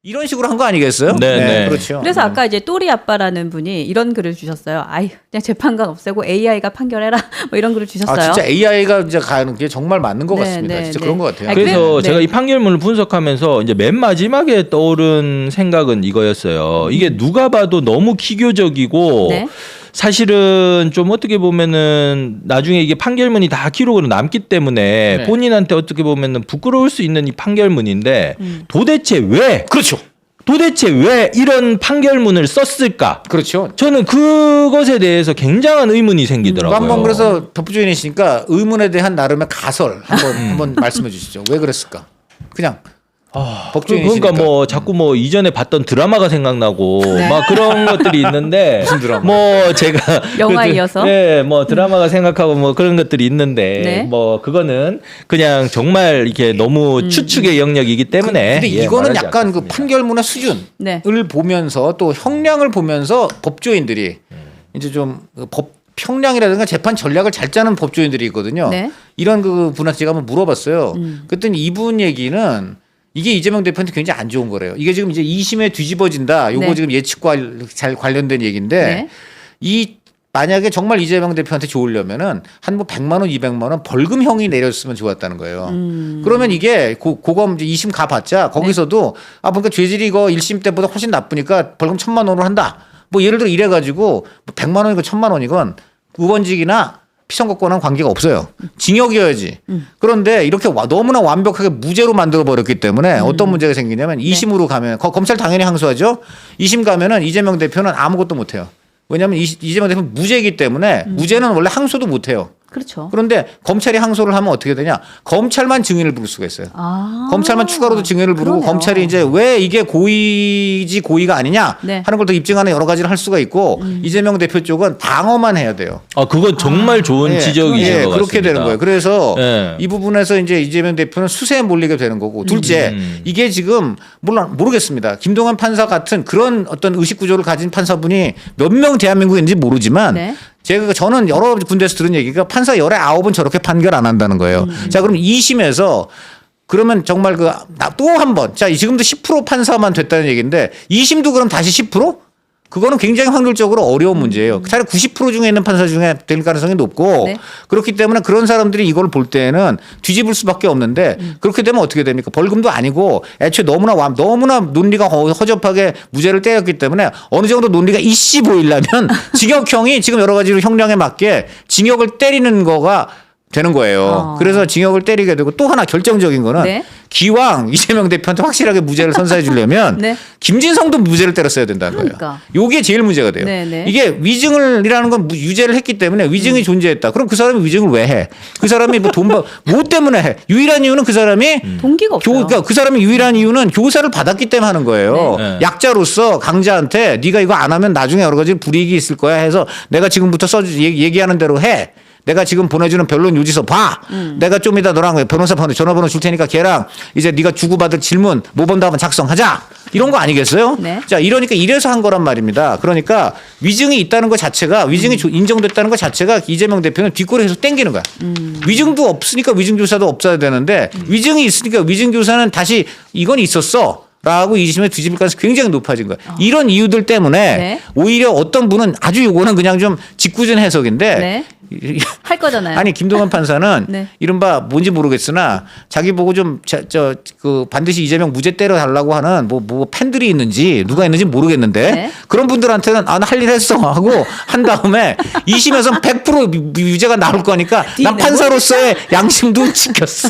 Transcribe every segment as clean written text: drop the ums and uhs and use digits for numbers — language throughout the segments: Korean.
이런 식으로 한 거 아니겠어요? 네. 그렇죠. 그래서 아까 이제 또리 아빠라는 분이 이런 글을 주셨어요. 아이, 그냥 재판관 없애고 AI가 판결해라. 뭐 이런 글을 주셨어요. 아, 진짜 AI가 이제 가는 게 정말 맞는 것 네, 같습니다. 네, 진짜 네. 그런 것 같아요. 아, 그래서 네. 제가 이 판결문을 분석하면서 이제 맨 마지막에 떠오른 생각은 이거였어요. 이게 누가 봐도 너무 기교적이고 네. 사실은 좀 어떻게 보면은 나중에 이게 판결문이 다 기록으로 남기 때문에 네. 본인한테 어떻게 보면은 부끄러울 수 있는 이 판결문인데 도대체 왜 그렇죠. 이런 판결문을 썼을까? 그렇죠. 저는 그것에 대해서 굉장한 의문이 생기더라고요. 한번 그래서 법조인이시니까 의문에 대한 나름의 가설 한번 말씀해 주시죠. 왜 그랬을까? 그냥 법조인이시니까. 그러니까 뭐 자꾸 뭐 이전에 봤던 드라마가 생각나고 네. 막 그런 것들이 있는데 무슨 드라마? 뭐 제가 영화에 이어서? 네, 뭐 드라마가 생각하고 뭐 그런 것들이 있는데 네. 뭐 그거는 그냥 정말 이게 너무 추측의 영역이기 때문에 근데 예, 이거는 말하지 약간 그 않겠습니다. 판결문의 수준을 네. 보면서 또 형량을 보면서 법조인들이 이제 좀 법 형량이라든가 재판 전략을 잘 짜는 법조인들이 있거든요. 네. 이런 그 분한테 제가 한번 물어봤어요. 그랬더니 이분 얘기는 이게 이재명 대표한테 굉장히 안 좋은 거래요. 이게 지금 이제 2심에 뒤집어진다. 요거 네. 지금 예측과 잘 관련된 얘기인데 네. 이 만약에 정말 이재명 대표한테 좋으려면은 한 뭐 100만 원, 200만 원 벌금형이 내렸으면 좋았다는 거예요. 그러면 이게 고검 이제 2심 가봤자 거기서도 아 그러니까 죄질이 이거 1심 때보다 훨씬 나쁘니까 벌금 1,000만 원으로 한다. 뭐 예를 들어 이래가지고 100만 원이건 1,000만 원이건 의원직이나 피선거권은 관계가 없어요. 징역이어야지. 그런데 이렇게 너무나 완벽하게 무죄로 만들어 버렸기 때문에 어떤 문제가 생기냐면 2심으로 가면 검찰 당연히 항소하죠. 2심 가면은 이재명 대표는 아무것도 못 해요. 왜냐하면 이재명 대표는 무죄이기 때문에 무죄는 원래 항소도 못 해요. 그렇죠. 그런데 검찰이 항소를 하면 어떻게 되냐? 검찰만 증인을 부를 수가 있어요. 아. 검찰만 추가로도 증인을 부르고 그러네요. 검찰이 이제 왜 이게 고의지 고의가 아니냐 네. 하는 걸 더 입증하는 여러 가지를 할 수가 있고 이재명 대표 쪽은 방어만 해야 돼요. 아 그건 정말 좋은 예, 지적이신 것 같습니다. 그렇게 되는 거예요. 그래서 예. 이 부분에서 이제 이재명 대표는 수세에 몰리게 되는 거고 둘째 이게 지금 물론 모르겠습니다. 김동완 판사 같은 그런 어떤 의식 구조를 가진 판사분이 몇 명 대한민국에 있는지 모르지만 네. 저는 여러 군데에서 들은 얘기가 판사 19은 저렇게 판결 안 한다는 거예요. 자, 그럼 2심에서 그러면 정말 또 한 번. 자, 지금도 10% 판사만 됐다는 얘기인데 2심도 그럼 다시 10%? 그거는 굉장히 확률적으로 어려운 문제예요. 차라리 90% 중에 있는 판사 중에 될 가능성이 높고 네. 그렇기 때문에 그런 사람들이 이걸 볼 때는 뒤집을 수밖에 없는데 그렇게 되면 어떻게 됩니까? 벌금도 아니고 애초에 너무나 논리가 허접하게 무죄를 때렸기 때문에 어느 정도 논리가 있이 보이려면 징역형이 지금 여러 가지로 형량에 맞게 징역을 때리는 거가 되는 거예요. 그래서 징역을 때리게 되고 또 하나 결정적인 거는 네. 기왕 이재명 대표한테 확실하게 무죄를 선사해 주려면 네. 김진성도 무죄를 때렸어야 된다는 거예요. 그러니까. 이게 제일 문제가 돼요. 네, 네. 이게 위증을이라는 건 유죄를 했기 때문에 위증이 존재했다. 그럼 그 사람이 위증을 왜 해? 그 사람이 뭐 때문에 해? 유일한 이유는 그 사람이 동기가 없어요. 그러니까 그 사람이 유일한 이유는 교사를 받았기 때문에 하는 거예요. 네. 약자로서 강자한테 네가 이거 안 하면 나중에 여러 가지 불이익이 있을 거야 해서 내가 지금부터 얘기하는 대로 해. 내가 지금 보내주는 변론 요지서 봐. 내가 좀 이따 너랑 변호사 전화번호 줄 테니까 걔랑 이제 네가 주고받을 질문 모범답 한번 작성하자. 이런 거 아니겠어요? 네. 자, 이러니까 이래서 한 거란 말입니다. 그러니까 위증이 있다는 것 자체가 위증이 인정됐다는 것 자체가 이재명 대표는 뒷골에서 땡기는 거야. 위증도 없으니까 위증교사도 없어야 되는데 위증이 있으니까 위증교사는 다시 이건 있었어. 라고 2심에 뒤집을 가능성이 굉장히 높아진 거예요. 이런 이유들 때문에 네. 오히려 어떤 분은 아주 요거는 그냥 좀 짓궂은 해석인데 네. 할 거잖아요. 아니 김동완 판사는 네. 이른바 뭔지 모르겠으나 자기 보고 좀 반드시 이재명 무죄 때려 달라고 하는 뭐 팬들이 있는지 누가 있는지 모르겠는데 네. 그런 분들한테는 나 할 일 했어 하고 한 다음에 2심에서는 100% 유죄가 나올 거니까 난 판사로서의 양심도 지켰어.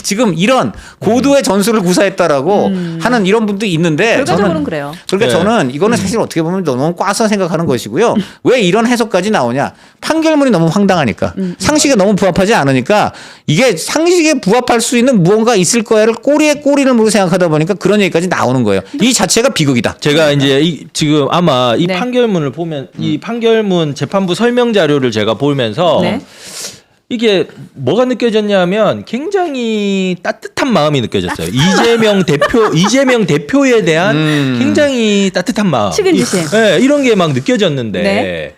지금 이런 고도의 전술을 구사했다라고 하는 이런 분도 있는데 결과적으로는 그래요. 그러니까 네. 저는 이거는 사실 어떻게 보면 너무 꽈서 생각하는 것이고요. 왜 이런 해석까지 나오냐? 판결문이 너무 황당하니까 상식에 너무 부합하지 않으니까 이게 상식에 부합할 수 있는 무언가 있을 거야를 꼬리에 꼬리를 물고 생각하다 보니까 그런 얘기까지 나오는 거예요. 이 자체가 비극이다. 제가 이제 지금 아마 이 네. 판결문을 보면 이 판결문 재판부 설명 자료를 제가 보면서 네. 이게 뭐가 느껴졌냐면 굉장히 따뜻한 마음이 느껴졌어요. 이재명 대표에 대한 굉장히 따뜻한 마음. 측은지심. 네, 이런 게 막 느껴졌는데 네.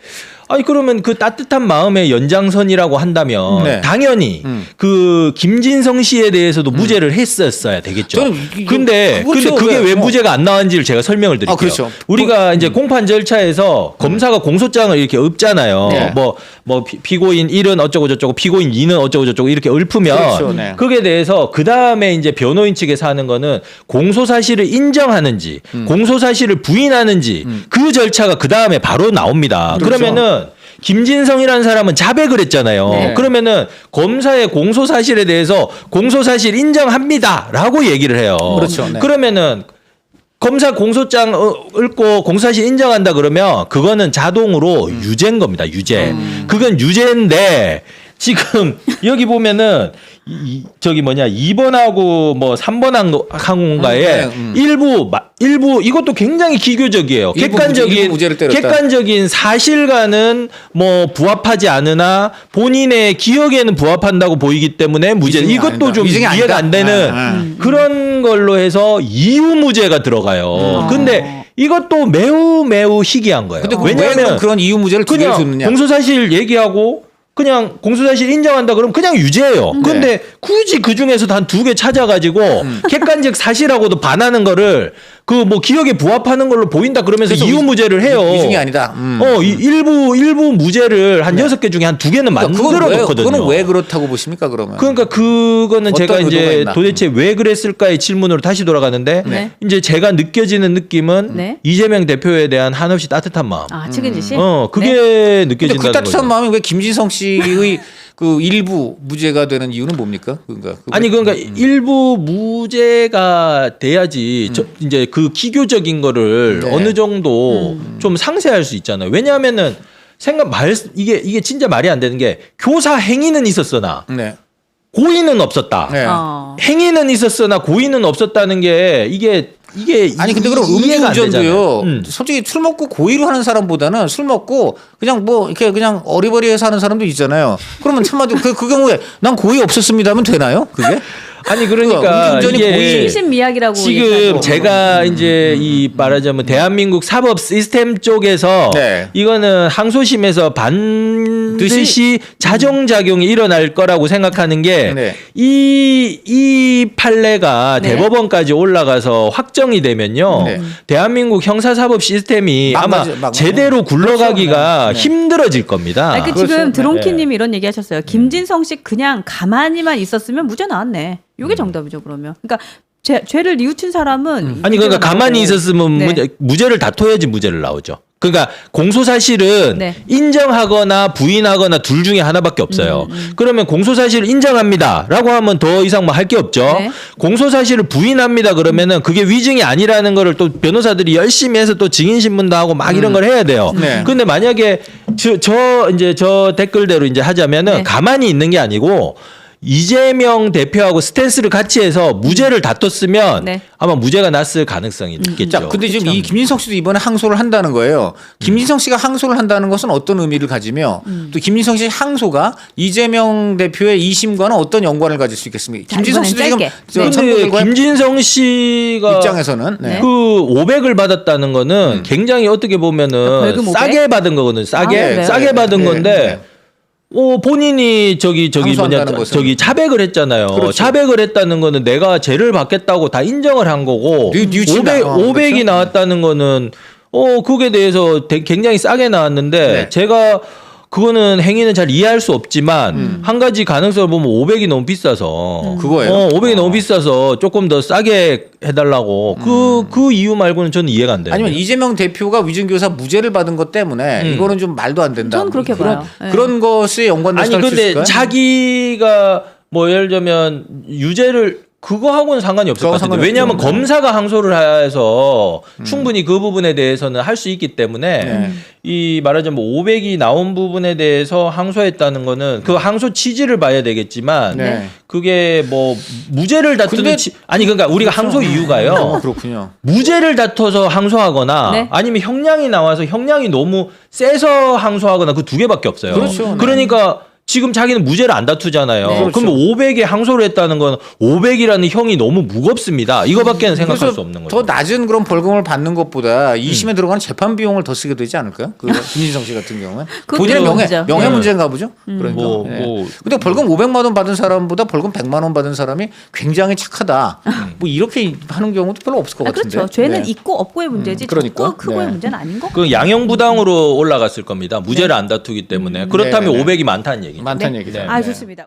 아니 그러면 그 따뜻한 마음의 연장선이라고 한다면 네. 당연히 그 김진성 씨에 대해서도 무죄를 했었어야 되겠죠. 저는 근데 그렇죠. 그게 왜 뭐. 무죄가 안 나왔는지를 제가 설명을 드릴게요. 그렇죠. 우리가 이제 공판 절차에서 검사가 공소장을 이렇게 읊잖아요. 네. 뭐 피고인 1은 어쩌고 저쩌고 피고인 2는 어쩌고 저쩌고 이렇게 읊으면 그렇죠. 네. 그게 대해서 그 다음에 이제 변호인 측에서 하는 거는 공소 사실을 인정하는지 공소 사실을 부인하는지 그 절차가 그 다음에 바로 나옵니다. 그렇죠. 그러면은 김진성이라는 사람은 자백을 했잖아요. 네. 그러면은 검사의 공소 사실에 대해서 공소 사실 인정합니다라고 얘기를 해요. 그렇죠. 네. 그러면은 검사 공소장 읽고 공소사실 인정한다 그러면 그거는 자동으로 유죄인 겁니다. 유죄. 그건 유죄인데 지금 여기 보면은 저기 뭐냐 2번하고 뭐 3번 항공가에 일부 이것도 굉장히 기교적이에요. 일부 객관적인 무죄를 때렸다. 객관적인 사실과는 뭐 부합하지 않으나 본인의 기억에는 부합한다고 보이기 때문에 무죄. 위증이 이것도 아니다. 좀 위증이 이해가 아니다. 안 되는 그런 걸로 해서 이유 무죄가 들어가요. 근데 이것도 매우 희귀한 거예요. 근데 왜 왜냐하면 그런 이유 무죄를 두 개를 그냥 줬느냐? 공소사실 얘기하고 그냥 공소사실 인정한다 그러면 그냥 유죄예요. 근데 굳이 그 중에서 한 2개 찾아가지고 객관적 사실하고도 반하는 거를 그 뭐 기억에 부합하는 걸로 보인다 그러면서 그래서 이유 무죄를 해요. 위증이 아니다. 일부 무죄를 한 6개 중에 한 2개는 만들어 놓거든요. 그건 왜 그렇다고 보십니까 그러면? 그러니까 그거는 어떤 제가 의도가 이제 있나? 도대체 왜 그랬을까의 질문으로 다시 돌아가는데 네. 이제 제가 느껴지는 느낌은 네. 이재명 대표에 대한 한없이 따뜻한 마음. 아, 측은지심? 그게 네. 근데 느껴진다는 그 따뜻한 거죠. 마음이 왜 김진성 씨의 그 일부 무죄가 되는 이유는 뭡니까? 아니 그러니까 일부 무죄가 돼야지 이제 그 기교적인 거를 네. 어느 정도 좀 상세할 수 있잖아요. 왜냐하면은 이게 진짜 말이 안 되는 게 교사 행위는 있었으나 네. 고의는 없었다. 네. 행위는 있었으나 고의는 없었다는 게 이게 아니 근데 그럼 이해가 안 되잖아요. 음주운전도요. 솔직히 술 먹고 고의로 하는 사람보다는 술 먹고 그냥 뭐 이렇게 그냥 어리버리해서 하는 사람도 있잖아요. 그러면 참마도 그 경우에 난 고의 없었습니다 하면 되나요? 그게? 아니 그러니까 음주운전이 이게 고의 심신미약이라고 지금 얘기하죠. 제가 이제 이 말하자면 대한민국 사법 시스템 쪽에서 네. 이거는 항소심에서 반드시 자정작용이 일어날 거라고 생각하는 게 네. 이 판례가 네. 대법원까지 올라가서 확정이 되면요. 네. 대한민국 형사사법 시스템이 아마 제대로 굴러가기가 그렇죠. 네. 힘들어질 겁니다. 아니, 그렇죠. 지금 드론키 네. 님이 이런 얘기 하셨어요. 김진성 씨 그냥 가만히만 있었으면 무죄 나왔네. 이게 정답이죠, 그러면. 그러니까 죄를 뉘우친 사람은 아니 그러니까 무죄가 가만히 나오고. 있었으면 네. 무죄를 다퉈야지 무죄를 나오죠. 그러니까 공소 사실은 네. 인정하거나 부인하거나 둘 중에 하나밖에 없어요. 그러면 공소 사실을 인정합니다라고 하면 더 이상 뭐 할 게 없죠. 네. 공소 사실을 부인합니다 그러면은 그게 위증이 아니라는 거를 또 변호사들이 열심히 해서 또 증인 신문도 하고 막 이런 걸 해야 돼요. 네. 근데 만약에 저 댓글대로 이제 하자면은 네. 가만히 있는 게 아니고 이재명 대표하고 스탠스를 같이 해서 무죄를 다퉜으면 네. 아마 무죄가 났을 가능성이 있겠죠. 자, 근데 지금 이 김진성 씨도 이번에 항소를 한다는 거예요. 김진성 씨가 항소를 한다는 것은 어떤 의미를 가지며 또 김진성 씨 항소가 이재명 대표의 2심과는 어떤 연관을 가질 수 있겠습니까? 자, 김진성 씨도 이번엔 지금 짧게. 저 네. 선거 근데 결과에 김진성 씨가 입장에서는 네. 네. 그 500을 받았다는 거는 굉장히 어떻게 보면은 벌금 500? 싸게 받은 거거든요. 싸게 아, 그래요? 싸게 네, 받은 네, 건데 네. 본인이 저기 항소한다는 것은. 저기 자백을 했잖아요. 그렇죠. 자백을 했다는 거는 내가 죄를 받겠다고 다 인정을 한 거고 뉘우친다. 500이 그렇죠? 나왔다는 거는 그게 대해서 굉장히 싸게 나왔는데 네. 제가 그거는 행위는 잘 이해할 수 없지만 한 가지 가능성을 보면 500이 너무 비싸서 그거예요? 500이 너무 비싸서 조금 더 싸게 해달라고 그 이유 말고는 저는 이해가 안 돼요. 아니면 이재명 대표가 위증교사 무죄를 받은 것 때문에 이거는 좀 말도 안 된다. 저는 그렇게 봐요. 네. 그런 것이 연관돼서 아니 할수 근데 있을까요? 자기가 뭐 예를 들면 유죄를 그거하고는 상관이 없을 것 그거하고는 같은데 상관이 왜냐하면 없죠. 검사가 항소를 해서 충분히 그 부분에 대해서는 할 수 있기 때문에 네. 이 말하자면 500이 나온 부분에 대해서 항소했다는 거는 그 항소 취지를 봐야 되겠지만 네. 그게 뭐 무죄를 다투는 근데- 아니 그러니까 우리가 항소 이유가요. 그렇군요. 무죄를 다퉈서 항소하거나 네. 아니면 형량이 나와서 형량이 너무 세서 항소하거나 그 두 개밖에 없어요. 그렇죠. 네. 그러니까 지금 자기는 무죄를 안 다투잖아요. 네. 그럼 그렇죠. 500에 항소를 했다는 건 500이라는 형이 너무 무겁습니다. 이거밖에는 생각할 수 없는 거죠. 더 낮은 그런 벌금을 받는 것보다 2심에 들어가는 재판 비용을 더 쓰게 되지 않을까요? 그 김진성 씨 같은 경우는 그것도 본인의 문제죠. 명예 네. 문제인가 보죠. 그러니까. 뭐, 예. 뭐. 근데 벌금 500만 원 받은 사람보다 벌금 100만 원 받은 사람이 굉장히 착하다. 뭐 이렇게 하는 경우도 별로 없을 것 같은데. 그렇죠. 죄는 네. 있고 없고의 문제지 그러니까. 적고 크고의 네. 문제는 아닌 거. 그 양형부당으로 올라갔을 겁니다. 무죄를 안 다투기 때문에. 그렇다면 네, 네. 500이 많다는 얘기죠. 많다는 얘기죠. 네. 아, 좋습니다.